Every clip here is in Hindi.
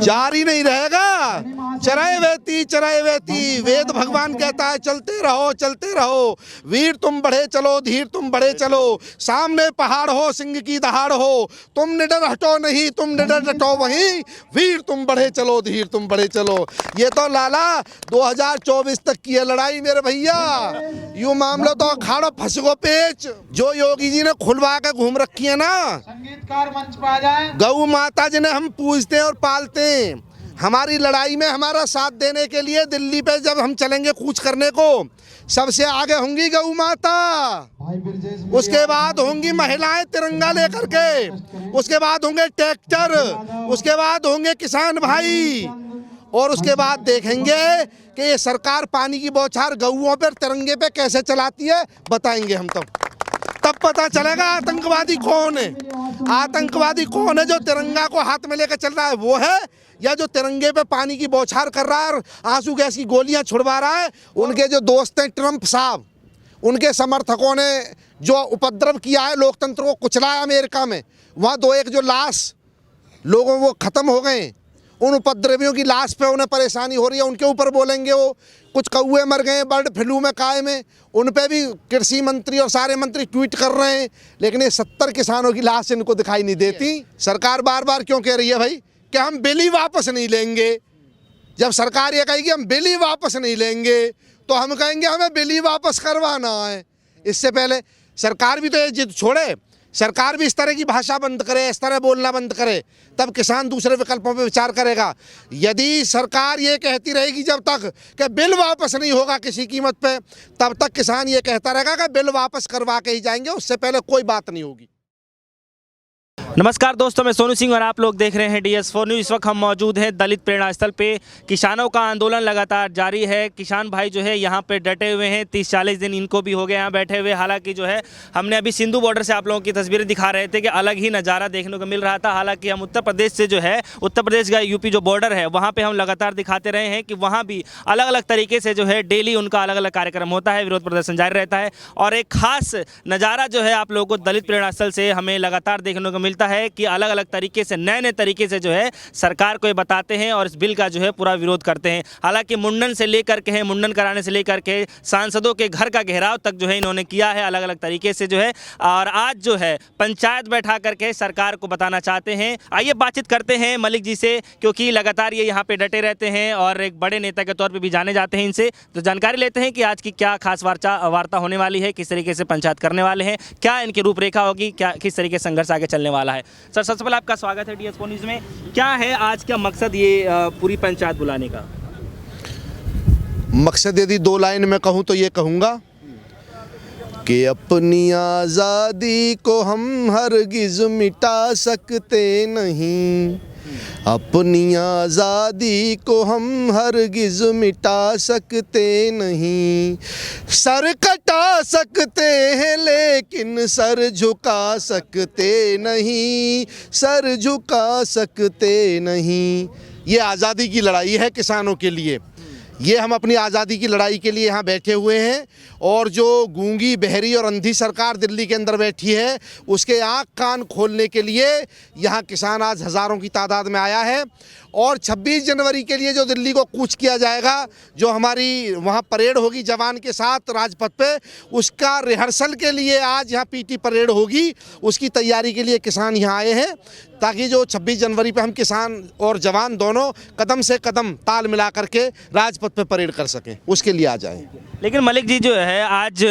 जारी नहीं रहेगा। चराए वेती वेद भगवान कहता है चलते रहो वीर तुम बढ़े चलो, धीर तुम बढ़े चलो, सामने पहाड़ हो सिंह की दहाड़ हो, तुम निडर हटो नहीं तुम निडर डटो वहीं, वीर तुम बढ़े चलो, धीर तुम बढ़े चलो। ये तो लाला 2024 तक की है लड़ाई मेरे भैया। यूं मामला तो अखाड़ो फंसगो पेच जो योगी जी ने खुलवा के घूम रखी है ना। संगीतकार मंच पे आ जाए। गौ माता जिन्हें हम पूजते हैं और पालते हैं, हमारी लड़ाई में हमारा साथ देने के लिए दिल्ली पे जब हम चलेंगे कूच करने को, सबसे आगे होंगी गौ माता, उसके बाद होंगी महिलाएं तिरंगा लेकर के, उसके बाद होंगे ट्रैक्टर, उसके बाद होंगे किसान भाई, और उसके बाद देखेंगे कि ये सरकार पानी की बौछार गऊओं पर तिरंगे पे कैसे चलाती है, बताएंगे हम तब पता चलेगा आतंकवादी कौन है। आतंकवादी कौन है जो तिरंगा को हाथ में लेकर चल रहा है, वो है, या जो तिरंगे पे पानी की बौछार कर रहा है और आंसू गैस की गोलियां छुड़वा रहा है। उनके जो दोस्त हैं ट्रंप साहब, उनके समर्थकों ने जो उपद्रव किया है, लोकतंत्र को कुचला है अमेरिका में, वहाँ 2-1 जो लाश लोगों वो ख़त्म हो गए, उन उपद्रवियों की लाश पे उन्हें परेशानी हो रही है, उनके ऊपर बोलेंगे। वो कुछ कौए मर गए बर्ड फ्लू में काय में, उन पे भी कृषि मंत्री और सारे मंत्री ट्वीट कर रहे हैं, लेकिन ये 70 किसानों की लाश इनको दिखाई नहीं देती। सरकार बार बार क्यों कह रही है भाई कि हम बिल ही वापस नहीं लेंगे? जब सरकार ये कहेगी हम बिल ही वापस नहीं लेंगे, तो हम कहेंगे हमें बिल ही वापस करवाना है। इससे पहले सरकार भी तो ये जिद छोड़े, सरकार भी इस तरह की भाषा बंद करे, इस तरह बोलना बंद करे, तब किसान दूसरे विकल्पों पे विचार करेगा। यदि सरकार ये कहती रहेगी जब तक कि बिल वापस नहीं होगा किसी कीमत पे, तब तक किसान ये कहता रहेगा कि बिल वापस करवा के ही जाएंगे, उससे पहले कोई बात नहीं होगी। नमस्कार दोस्तों, मैं सोनू सिंह और आप लोग देख रहे हैं DS4 न्यूज़। इस वक्त हम मौजूद हैं दलित प्रेरणा स्थल पे। किसानों का आंदोलन लगातार जारी है। किसान भाई जो है यहाँ पे डटे हुए हैं, 30-40 दिन इनको भी हो गए यहाँ बैठे हुए। हालांकि जो है हमने अभी सिंधु बॉर्डर से आप लोगों की तस्वीरें दिखा रहे थे कि अलग ही नज़ारा देखने को मिल रहा था। हालांकि हम उत्तर प्रदेश से जो है, उत्तर प्रदेश का यूपी जो बॉर्डर है, वहाँ पर हम लगातार दिखाते रहे हैं कि वहाँ भी अलग अलग तरीके से जो है डेली उनका अलग अलग कार्यक्रम होता है, विरोध प्रदर्शन जारी रहता है। और एक खास नज़ारा जो है आप लोगों को दलित प्रेरणा स्थल से हमें लगातार देखने को मिलता है कि अलग अलग तरीके से नए तरीके से जो है सरकार को ये बताते हैं और इस बिल का जो है पूरा विरोध करते हैं। हालांकि मुंडन से लेकर के मुंडन कराने से लेकर के सांसदों के घर का घेराव तक जो है इन्होंने किया है अलग अलग तरीके से जो है। और आज जो है पंचायत बैठा करके सरकार को बताना चाहते हैं। आइए बातचीत करते हैं मलिक जी से, क्योंकि लगातार ये यहाँ पे डटे रहते हैं और एक बड़े नेता के तौर पर भी जाने जाते हैं इनसे। तो जानकारी लेते हैं कि आज की क्या खास वार्ता होने वाली है, किस तरीके से पंचायत करने वाले हैं, क्या इनकी रूपरेखा होगी, क्या किस तरीके से संघर्ष आगे चलने वाला है। सर, सबसे पहले आपका स्वागत है DS4 न्यूज़ में। क्या है आज का मकसद ये पूरी पंचायत बुलाने का? मकसद यदि 2 लाइन में कहूँ तो ये कहूँगा कि अपनी आज़ादी को हम हरगिज़ मिटा सकते नहीं, अपनी आज़ादी को हम हरगिज़ मिटा सकते नहीं, सर कटा सकते हैं लेकिन सर झुका सकते नहीं, सर झुका सकते नहीं। ये आज़ादी की लड़ाई है किसानों के लिए। ये हम अपनी आज़ादी की लड़ाई के लिए यहाँ बैठे हुए हैं, और जो गूंगी बहरी और अंधी सरकार दिल्ली के अंदर बैठी है, उसके आँख कान खोलने के लिए यहाँ किसान आज हज़ारों की तादाद में आया है। और 26 जनवरी के लिए जो दिल्ली को कूच किया जाएगा, जो हमारी वहाँ परेड होगी जवान के साथ राजपथ पे, उसका रिहर्सल के लिए आज यहाँ PT परेड होगी। उसकी तैयारी के लिए किसान यहाँ आए हैं, ताकि जो 26 जनवरी पे हम किसान और जवान दोनों कदम से कदम ताल मिला करके राजपथ पे परेड कर सकें, उसके लिए आ जाएं। लेकिन मलिक जी जो है आज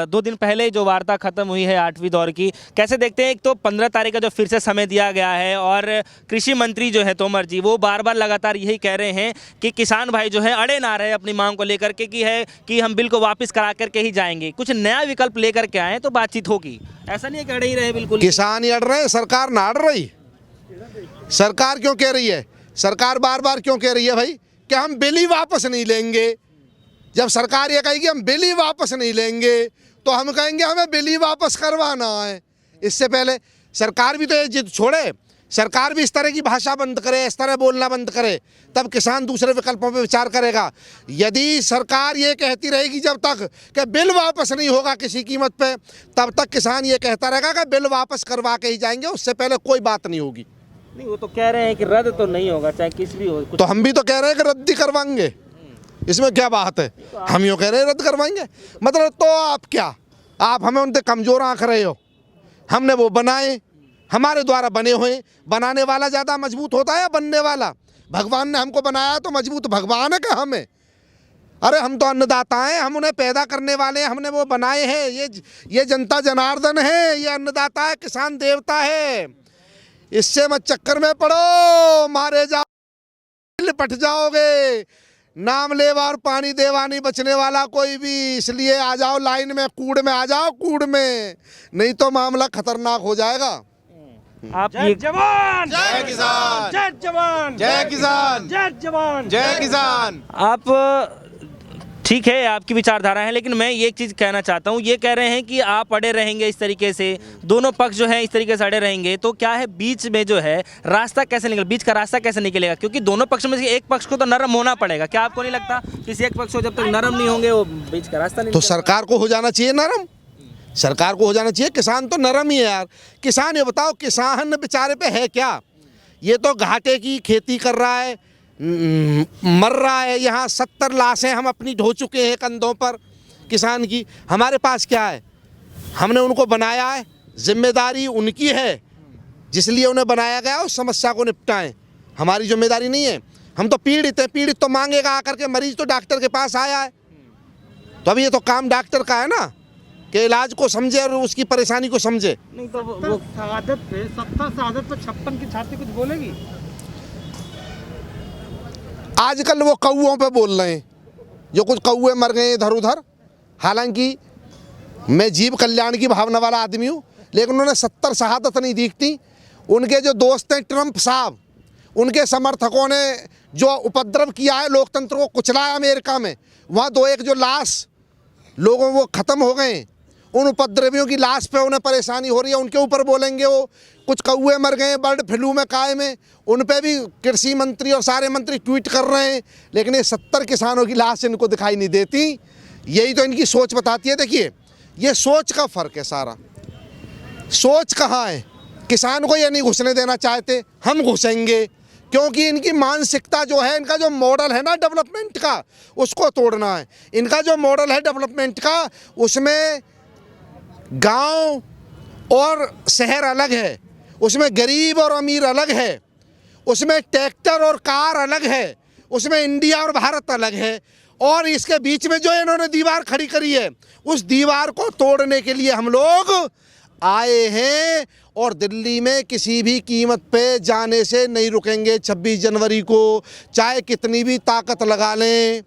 2 दिन पहले जो वार्ता ख़त्म हुई है 8वीं दौर की, कैसे देखते हैं? एक तो 15 तारीख का जो फिर से समय दिया गया है, और कृषि मंत्री जो है तोमर जी, वो बार बार लगातार यही कह रहे हैं कि किसान भाई जो है अड़े ना रहे अपनी मांग को लेकर के, कि हम बिल को वापस करा करके ही जाएंगे, कुछ नया विकल्प लेकर के आए तो बातचीत होगी। ऐसा नहीं है कि अड़े ही रहे बिल्कुल। किसान ही अड़ रहे हैं, सरकार ना अड़ रही। सरकार क्यों कह रही है, सरकार बार बार क्यों कह रही है भाई कि हम बिल ही वापस नहीं लेंगे? जब सरकार ये कहेगी हम बिल ही वापस नहीं लेंगे, तो हम कहेंगे हमें बिल ही वापस करवाना है। इससे पहले सरकार भी तो ये जिद छोड़े, सरकार भी इस तरह की भाषा बंद करे, इस तरह बोलना बंद करे, तब किसान दूसरे विकल्पों पे विचार करेगा। यदि सरकार ये कहती रहेगी जब तक कि बिल वापस नहीं होगा किसी कीमत पे, तब तक किसान ये कहता रहेगा कि बिल वापस करवा के ही जाएंगे, उससे पहले कोई बात नहीं होगी। नहीं, वो तो कह रहे हैं कि रद्द तो नहीं होगा, चाहे किस भी हो कुछ। तो हम भी तो कह रहे हैं कि रद्द ही करवाएंगे, इसमें क्या बात है। हम यूँ कह रहे हैं रद्द करवाएंगे, मतलब तो आप क्या, आप हमें उनसे कमज़ोर आंक रहे हो। हमने वो बनाए, हमारे द्वारा बने हुए, बनाने वाला ज़्यादा मजबूत होता है या बनने वाला? भगवान ने हमको बनाया तो मजबूत भगवान है क्या हमें? अरे हम तो अन्नदाता हैं, हम उन्हें पैदा करने वाले हैं, हमने वो बनाए हैं। ये जनता जनार्दन है, ये अन्नदाता है, किसान देवता है। इससे मत चक्कर में पड़ो, मारे जाओ, लिपट जाओगे। नाम लेवा और पानी देवा नहीं बचने वाला कोई भी, इसलिए आ जाओ लाइन में, कूड़ में आ जाओ, कूड़ में, नहीं तो मामला खतरनाक हो जाएगा। आप जय जवान, जय किसान, जय जवान, जय किसान, जय जवान, जय किसान। आप ठीक है, आपकी विचारधारा है, लेकिन मैं ये एक चीज़ कहना चाहता हूँ। ये कह रहे हैं कि आप अड़े रहेंगे इस तरीके से, दोनों पक्ष जो है इस तरीके से अड़े रहेंगे, तो क्या है बीच में जो है रास्ता कैसे निकल, बीच का रास्ता कैसे निकलेगा? क्योंकि दोनों पक्ष में से एक पक्ष को तो नरम होना पड़ेगा। क्या आपको नहीं लगता किसी एक पक्ष को जब तक नरम नहीं होंगे वो बीच का रास्ता नहीं तो सरकार को हो जाना चाहिए नरम, सरकार को हो जाना चाहिए। किसान तो नरम ही है यार। किसान, ये बताओ किसान बेचारे पे है क्या? ये तो घाटे की खेती कर रहा है, मर रहा है। यहाँ 70 लाशें हम अपनी ढो चुके हैं कंधों पर किसान की। हमारे पास क्या है? हमने उनको बनाया है, जिम्मेदारी उनकी है, जिसलिए उन्हें बनाया गया उस समस्या को निपटाएं। हमारी जिम्मेदारी नहीं है। हम तो पीड़ित हैं, पीड़ित तो मांगेगा आकर के। मरीज तो डॉक्टर के पास आया है, तो अब ये तो काम डॉक्टर का है ना कि इलाज को समझे और उसकी परेशानी को समझे। नहीं तो वो शहादत पे 70 शहादत पे 56 की छाती कुछ बोलेगी? आजकल वो कौओं पे बोल रहे हैं, जो कुछ कौए मर गए इधर उधर। हालांकि मैं जीव कल्याण की भावना वाला आदमी हूँ, लेकिन उन्होंने 70 शहादत नहीं दिखती। उनके जो दोस्त हैं ट्रंप साहब, उनके समर्थकों ने जो उपद्रव किया है, लोकतंत्र को कुचला है अमेरिका में, वहाँ 2-1 जो लाश लोगों वो ख़त्म हो गए। उन उपद्रवियों की लाश पे उन्हें परेशानी हो रही है, उनके ऊपर बोलेंगे। वो कुछ कौए मर गए बर्ड फ्लू में काय में, उन पे भी कृषि मंत्री और सारे मंत्री ट्वीट कर रहे हैं, लेकिन ये 70 किसानों की लाश इनको दिखाई नहीं देती। यही तो इनकी सोच बताती है। देखिए, ये सोच का फ़र्क है सारा। सोच कहाँ है? किसान को ये नहीं घुसने देना चाहते, हम घुसेंगे, क्योंकि इनकी मानसिकता जो है, इनका जो मॉडल है ना डेवलपमेंट का, उसको तोड़ना है। इनका जो मॉडल है डेवलपमेंट का, उसमें गांव और शहर अलग है, उसमें गरीब और अमीर अलग है, उसमें ट्रैक्टर और कार अलग है, उसमें इंडिया और भारत अलग है। और इसके बीच में जो इन्होंने दीवार खड़ी करी है, उस दीवार को तोड़ने के लिए हम लोग आए हैं। और दिल्ली में किसी भी कीमत पे जाने से नहीं रुकेंगे 26 जनवरी को, चाहे कितनी भी ताकत लगा लें।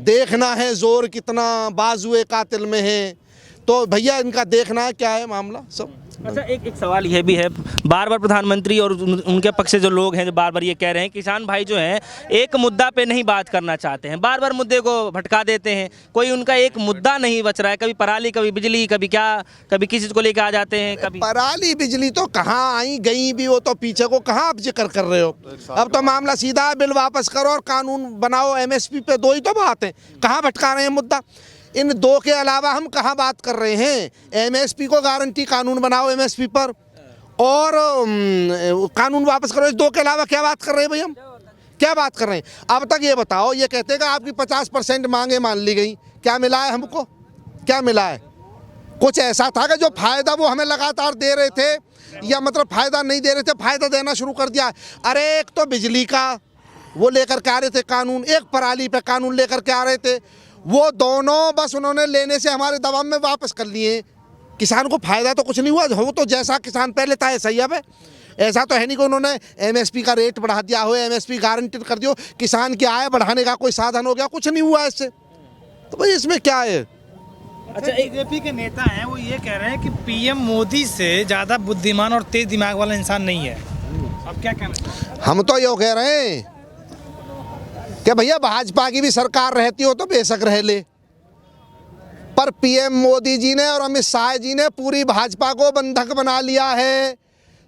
देखना है जोर कितना बाजुए कातिल में है। तो भैया इनका देखना है क्या है मामला सब। अच्छा, एक सवाल ये भी है, बार बार प्रधानमंत्री और उनके पक्ष से जो लोग हैं जो बार बार ये कह रहे हैं किसान भाई जो हैं एक मुद्दा पे नहीं बात करना चाहते हैं, बार बार मुद्दे को भटका देते हैं। कोई उनका एक मुद्दा नहीं बच रहा है, कभी पराली, कभी बिजली, कभी क्या, कभी किसी चीज़ को लेकर आ जाते हैं। कभी पराली बिजली तो कहाँ आई गई भी, वो तो पीछे को कहाँ आप जिक्र कर रहे हो। अब तो मामला सीधा है, बिल वापस करो और कानून बनाओ MSP पे, 2 ही तो बात है। कहाँ भटका रहे हैं मुद्दा? इन 2 के अलावा हम कहाँ बात कर रहे हैं? MSP को गारंटी कानून बनाओ MSP पर, और कानून वापस करो। इस 2 के अलावा क्या बात कर रहे हैं भाई? हम क्या बात कर रहे हैं? अब तक ये बताओ, ये कहते हैं कि आपकी 50% मांगे मान ली गई, क्या मिला है हमको? क्या मिला है? कुछ ऐसा था कि जो फ़ायदा वो हमें लगातार दे रहे थे, या मतलब फ़ायदा नहीं दे रहे थे, फ़ायदा देना शुरू कर दिया। अरे एक तो बिजली का वो लेकर के आ रहे थे कानून, एक पराली पे कानून लेकर के आ रहे थे। वो दोनों बस उन्होंने लेने से हमारे दबाव में वापस कर लिए। किसान को फ़ायदा तो कुछ नहीं हुआ। वो तो जैसा किसान पहले था ऐसा ही अब है। ऐसा तो है नहीं कि उन्होंने MSP का रेट बढ़ा दिया हो, MSP गारंटी कर दियो, किसान की आय बढ़ाने का कोई साधन हो गया, कुछ नहीं हुआ इससे। तो भाई इसमें क्या है? अच्छा, बीजेपी के नेता हैं, वो ये कह रहे हैं कि PM मोदी से ज़्यादा बुद्धिमान और तेज दिमाग वाला इंसान नहीं है। अब क्या कहना? हम तो ये कह रहे हैं कि भैया भाजपा की भी सरकार रहती हो तो बेशक रह ले, पर PM मोदी जी ने और अमित शाह जी ने पूरी भाजपा को बंधक बना लिया है।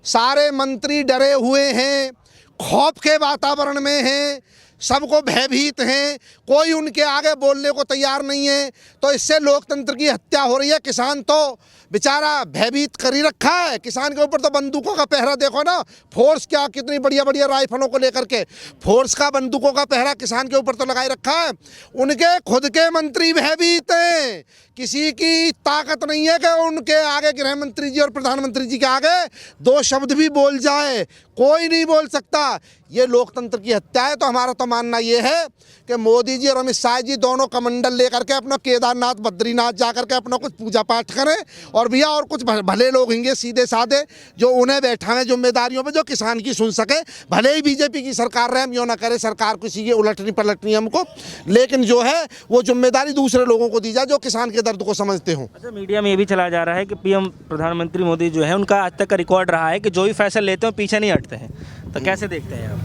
सारे मंत्री डरे हुए हैं, खौफ के वातावरण में हैं, सबको भयभीत हैं, कोई उनके आगे बोलने को तैयार नहीं है। तो इससे लोकतंत्र की हत्या हो रही है। किसान तो बेचारा भयभीत कर ही रखा है। किसान के ऊपर तो बंदूकों का पहरा देखो ना, फोर्स क्या कितनी बढ़िया बढ़िया राइफलों को लेकर के फोर्स का बंदूकों का पहरा किसान के ऊपर तो लगाए रखा है। उनके खुद के मंत्री भयभीत हैं, किसी की ताकत नहीं है कि उनके आगे गृह मंत्री जी और प्रधानमंत्री जी के आगे दो शब्द भी बोल जाए, कोई नहीं बोल सकता। ये लोकतंत्र की हत्या है। तो हमारा तो मानना ये है कि मोदी जी और अमित शाह जी दोनों कमंडल लेकर के अपना केदारनाथ बद्रीनाथ जा करके अपना कुछ पूजा पाठ करें, और भैया और कुछ भले लोग होंगे सीधे साधे जो उन्हें बैठा है जिम्मेदारियों पे, जो किसान की सुन सके। भले ही बीजेपी की सरकार रहे, हम यूँ ना करें सरकार किसी की उलटनी पलटनी हमको, लेकिन जो है वो जिम्मेदारी दूसरे लोगों को दी जाए जो किसान के दर्द को समझते हों। अच्छा, मीडिया में ये भी चला जा रहा है कि पीएम प्रधानमंत्री मोदी जो है उनका आज तक का रिकॉर्ड रहा है कि जो भी फैसले लेते हैं पीछे नहीं हटते हैं, तो कैसे देखते हैं आप?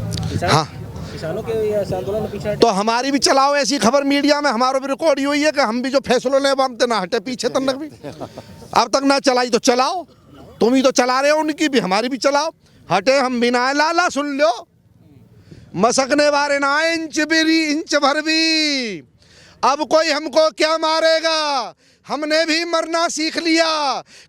हाँ, किसानों के इस आंदोलन में पीछे तो हमारी भी चलाओ ऐसी खबर मीडिया में, हमारा भी रिकॉर्ड ही हुई है कि हम भी जो फैसलों ले हम तो ना हटे पीछे तक भी। अब तक ना चलाई तो चलाओ, तुम ही तो चला रहे हो, उनकी भी हमारी भी चलाओ। हटे हम भी ना, लाला सुन लो, मसकने वाले ना इंच भर भी। अब कोई हमको क्या मारेगा, हमने भी मरना सीख लिया,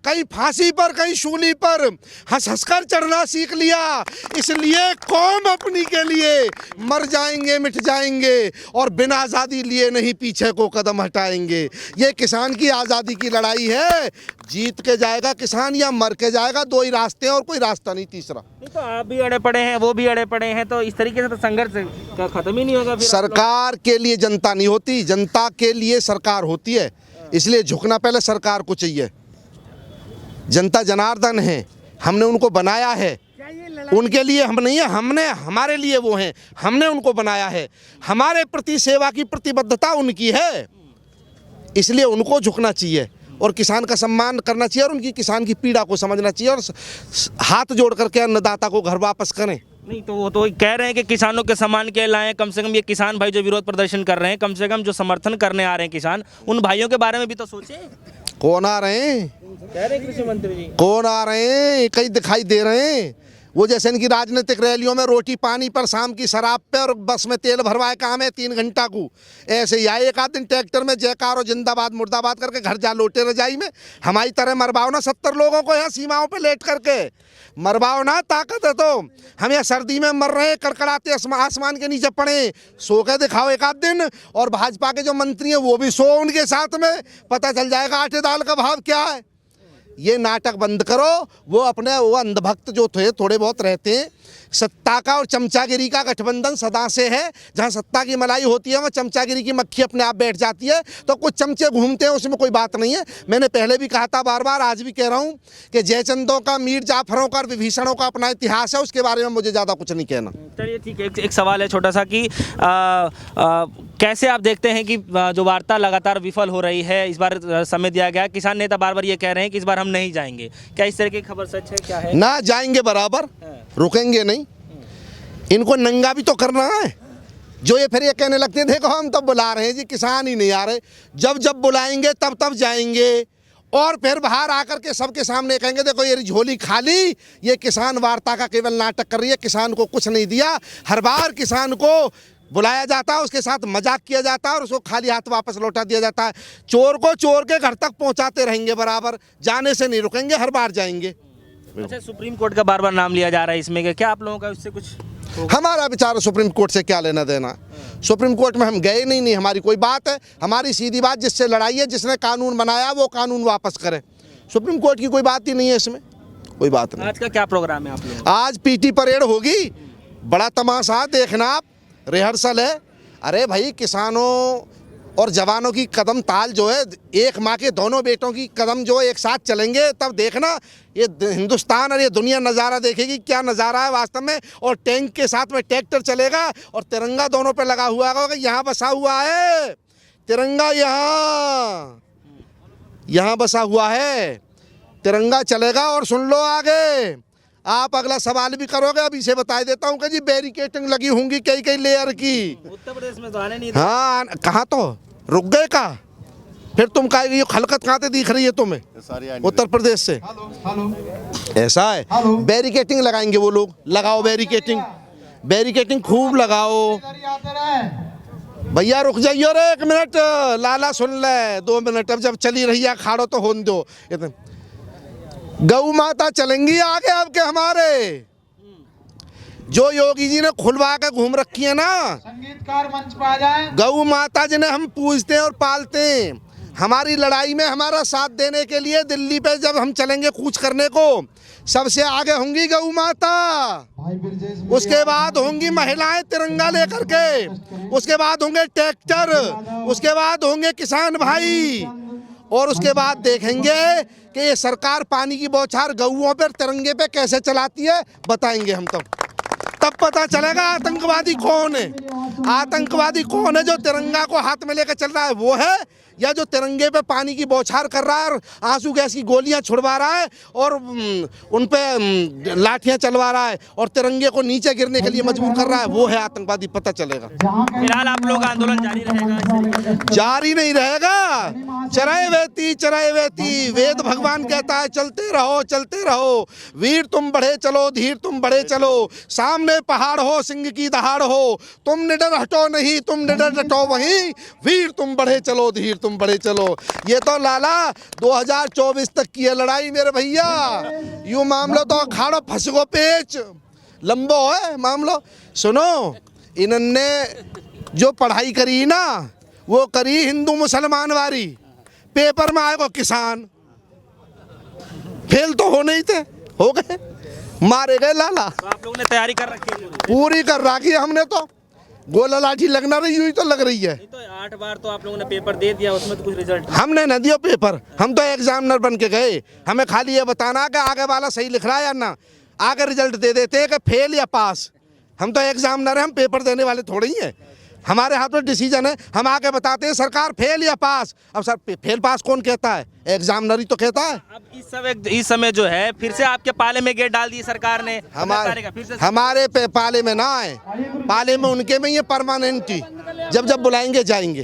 कहीं फांसी पर कहीं शूली पर हंस हंसकर चढ़ना सीख लिया। इसलिए कौम अपनी के लिए मर जाएंगे मिट जाएंगे, और बिना आज़ादी लिए नहीं पीछे को कदम हटाएंगे। ये किसान की आज़ादी की लड़ाई है, जीत के जाएगा किसान या मर के जाएगा, दो ही रास्ते हैं और कोई रास्ता नहीं तीसरा। तो आप भी अड़े पड़े हैं, वो भी अड़े पड़े हैं, तो इस तरीके से तो संघर्ष का खत्म ही नहीं होगा। फिर सरकार के लिए जनता नहीं होती, जनता के लिए सरकार होती है, इसलिए झुकना पहले सरकार को चाहिए। जनता जनार्दन है, हमने उनको बनाया है, उनके लिए हम नहीं है, हमने हमारे लिए वो हैं, हमने उनको बनाया है। हमारे प्रति सेवा की प्रतिबद्धता उनकी है, इसलिए उनको झुकना चाहिए और किसान का सम्मान करना चाहिए और उनकी किसान की पीड़ा को समझना चाहिए और हाथ जोड़ करके अन्नदाता को घर वापस करें। नहीं, तो वो तो कह रहे हैं कि किसानों के सम्मान के लाएं, कम से कम ये किसान भाई जो विरोध प्रदर्शन कर रहे हैं, कम से कम जो समर्थन करने आ रहे हैं किसान, उन भाइयों के बारे में भी तो सोचें। कौन आ रहे हैं? कह रहे हैं कृषि मंत्री जी। कौन आ रहे हैं? कई दिखाई दे रहे हैं। वो जैसे इनकी राजनीतिक रैलियों में रोटी पानी पर, शाम की शराब पे और बस में तेल भरवाए काम है 3 घंटा को, ऐसे ही आए एक आध दिन ट्रैक्टर में जयकार और जिंदाबाद मुर्दाबाद करके घर जा लौटे रजाई में। हमारी तरह मरवाओ ना 70 लोगों को यहाँ सीमाओं पे लेट करके, मरवाओ ना, ताकत है तो। हम यहाँ सर्दी में मर रहे हैं, कड़कड़ाते आसमान के नीचे पड़े, सो के दिखाओ एक आध दिन। और भाजपा के जो मंत्री हैं वो भी सो उनके साथ में, पता चल जाएगा आटे दाल का भाव क्या है। ये नाटक बंद करो। वो अपने वो अंधभक्त जो थे थोड़े बहुत रहते हैं, सत्ता का और चमचागिरी का गठबंधन सदा से है। जहाँ सत्ता की मलाई होती है वहाँ चमचागिरी की मक्खी अपने आप बैठ जाती है। तो कुछ चमचे घूमते हैं, उसमें कोई बात नहीं है। मैंने पहले भी कहा था, बार बार आज भी कह रहा हूँ कि जयचंदों का, मीर जाफरों का, विभीषणों का अपना इतिहास है, उसके बारे में मुझे ज़्यादा कुछ नहीं कहना। चलिए ठीक है, एक सवाल है छोटा सा कि कैसे आप देखते हैं कि जो वार्ता लगातार विफल हो रही है, इस बार समय दिया गया, किसान नेता बार बार ये कह रहे हैं कि इस बार हम नहीं जाएंगे, क्या इस तरह की खबर सच है, क्या है? ना जाएंगे बराबर, रुकेंगे नहीं। इनको नंगा भी तो करना है। जो ये फिर ये कहने लगते हैं देखो हम तब बुला रहे हैं जी, किसान ही नहीं आ रहे। जब जब बुलाएंगे तब तब जाएंगे, और फिर बाहर आकर के सबके सामने कहेंगे देखो ये झोली खाली, ये किसान वार्ता का केवल नाटक कर रही है, किसान को कुछ नहीं दिया। हर बार किसान को बुलाया जाता है, उसके साथ मजाक किया जाता है और उसको खाली हाथ वापस लौटा दिया जाता है। चोर को चोर के घर तक पहुंचाते रहेंगे बराबर, जाने से नहीं रुकेंगे, हर बार जाएंगे। अच्छा, सुप्रीम कोर्ट का बार बार नाम लिया जा रहा है इसमें, क्या आप लोगों का इससे कुछ? हमारा विचार सुप्रीम कोर्ट से क्या लेना देना। सुप्रीम कोर्ट में हम गए नहीं हमारी कोई बात है। हमारी सीधी बात, जिससे लड़ाई है, जिसने कानून बनाया वो कानून वापस करे। सुप्रीम कोर्ट की कोई बात ही नहीं है इसमें, कोई बात नहीं। आज का क्या प्रोग्राम है आप लोगों? आज पीटी परेड होगी, बड़ा तमाशा देखना आप, रिहर्सल है। अरे भाई, किसानों और जवानों की कदम ताल जो है, एक माँ के दोनों बेटों की कदम जो एक साथ चलेंगे, तब देखना ये हिंदुस्तान और ये दुनिया नज़ारा देखेगी, क्या नज़ारा है वास्तव में। और टैंक के साथ में ट्रैक्टर चलेगा और तिरंगा दोनों पे लगा हुआ होगा, यहाँ बसा हुआ है तिरंगा, यहाँ बसा हुआ है तिरंगा, चलेगा। और सुन लो आगे, आप अगला सवाल भी करोगे, अभी से बता देता हूँ कि जी बैरिकेटिंग लगी होंगी कई कई लेयर की। उत्तर प्रदेश में तो आने नहीं। हाँ, कहाँ तो रुक गए का, फिर तुम का ये खलकत कहाँ से दिख रही है तुम्हें? उत्तर प्रदेश से। ऐसा है, बैरिकेटिंग लगाएंगे वो लोग। लगाओ बैरिकेटिंग, बैरिकेटिंग खूब लगाओ। भैया रुक जाइए रे 1 मिनट, लाला सुन ले 2 मिनट, अब जब चली रही है अखाड़ो तो होने दो। गौ माता चलेंगी आगे अब के हमारे, जो योगी जी ने खुलवा के घूम रखी है ना, संगीतकार मंच पर आ जाए। गौ माता जिन्हें हम पूजते हैं और पालते हैं, हमारी लड़ाई में हमारा साथ देने के लिए दिल्ली पे जब हम चलेंगे कूच करने को, सबसे आगे होंगी गौ माता, उसके बाद होंगी महिलाएं तिरंगा लेकर के, उसके बाद होंगे ट्रैक्टर, उसके बाद होंगे किसान भाई, और उसके बाद देखेंगे कि ये सरकार पानी की बौछार गऊओं पर तिरंगे पे कैसे चलाती है, बताएंगे हम तब पता चलेगा आतंकवादी कौन है। आतंकवादी कौन है, जो तिरंगा को हाथ में लेकर चल रहा है वो है, या जो तिरंगे पे पानी की बौछार कर रहा है और आंसू गैस की गोलियां छुड़वा रहा है और उन पे लाठियां चलवा रहा है और तिरंगे को नीचे गिरने के लिए मजबूर कर रहा है, वो है आतंकवादी, पता चलेगा। फिलहाल आप लोग आंदोलन जारी रहेगा? जारी नहीं रहेगा, चराए वेती वेद भगवान कहता है चलते रहो, वीर तुम बढ़े चलो, धीर तुम बढ़े चलो, सामने पहाड़ हो सिंह की दहाड़ हो, तुम निडर हटो नहीं, तुम निडर डटो वहीं, वीर तुम बढ़े चलो, धीर तुम बढ़े चलो। ये तो लाला 2024 तक की है लड़ाई मेरे भैया, यूं मामला तो अखाड़ो फंसगो पेच लंबो है मामलो। सुनो, इन्होंने जो पढ़ाई करी ना वो करी हिंदू मुसलमान वाली, पेपर में आएगा किसान, फेल तो हो नहीं थे, हो गए, मारे गए लाला। तो आप लोगों ने तैयारी कर रखी है? पूरी कर रखी है हमने तो, गोला लाठी लगना रही हुई तो लग रही है। तो 8 बार तो आप लोगों ने पेपर दे दिया, उसमें तो कुछ रिजल्ट हमने न दिया पेपर, हम तो एग्जामिनर बन के गए, हमें खाली ये बताना कि आगे वाला सही लिख रहा है या ना, आगे रिजल्ट दे देते हैं कि फेल या पास। हम तो एग्जामिनर हैं, हम पेपर देने वाले थोड़े ही हैं, हमारे हाथ में डिसीजन है, हम आके बताते हैं सरकार फेल या पास। अब सर फेल पास कौन कहता है, एग्जामिनर ही तो कहता है। अब इस समय जो है फिर से आपके पाले में गेट डाल दी सरकार ने, हमारे पाले में ना आए, पाले में उनके में ये परमानेंट ही, जब बुलाएंगे जाएंगे।